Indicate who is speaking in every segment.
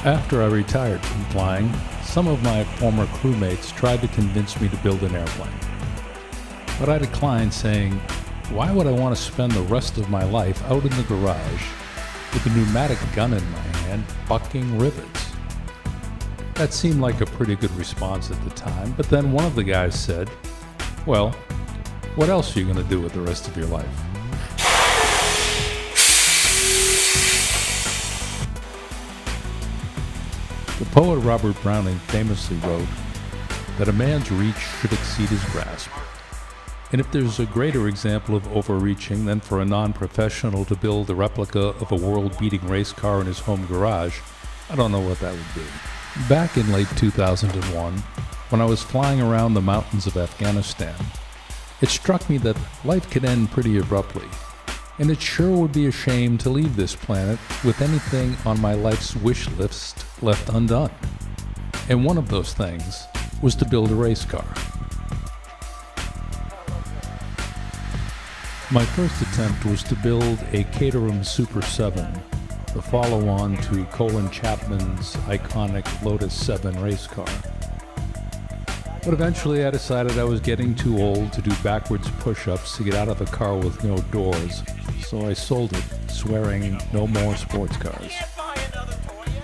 Speaker 1: After I retired from flying, some of my former crewmates tried to convince me to build an airplane. But I declined, saying, why would I want to spend the rest of my life out in the garage with a pneumatic gun in my hand, bucking rivets? That seemed like a pretty good response at the time, but then one of the guys said, well, what else are you going to do with the rest of your life? The poet Robert Browning famously wrote that a man's reach should exceed his grasp. And if there's a greater example of overreaching than for a non-professional to build a replica of a world-beating race car in his home garage, I don't know what that would be. Back in late 2001, when I was flying around the mountains of Afghanistan, it struck me that life could end pretty abruptly, and it sure would be a shame to leave this planet with anything on my life's wish list left undone. And one of those things was to build a race car. My first attempt was to build a Caterham Super 7, the follow-on to Colin Chapman's iconic Lotus 7 race car. But eventually I decided I was getting too old to do backwards push-ups to get out of a car with no doors, so I sold it, swearing no more sports cars.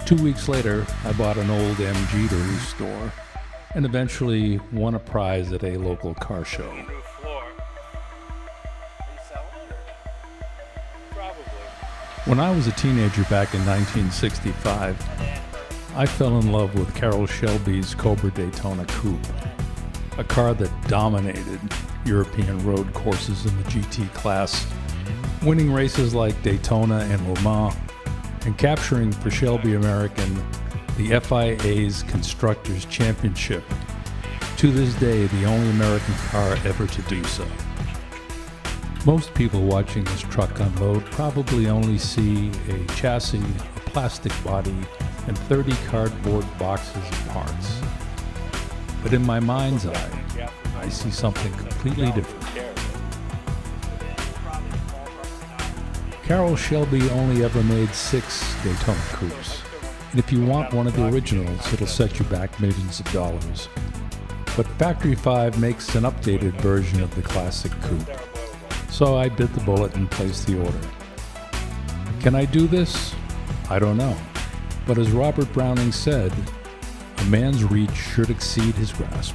Speaker 1: 2 weeks later, I bought an old MG to restore, and eventually won a prize at a local car show. When I was a teenager back in 1965, I fell in love with Carroll Shelby's Cobra Daytona Coupe, a car that dominated European road courses in the GT class, winning races like Daytona and Le Mans, and capturing for Shelby American the FIA's Constructors' Championship, to this day the only American car ever to do so. Most people watching this truck unload probably only see a chassis, a plastic body, and 30 cardboard boxes of parts. But in my mind's eye, I see something completely different. Carroll Shelby only ever made 6 Daytona Coupes, and if you want one of the originals, it'll set you back millions of dollars. But Factory 5 makes an updated version of the classic coupe, so I bit the bullet and placed the order. Can I do this? I don't know. But as Robert Browning said, a man's reach should exceed his grasp.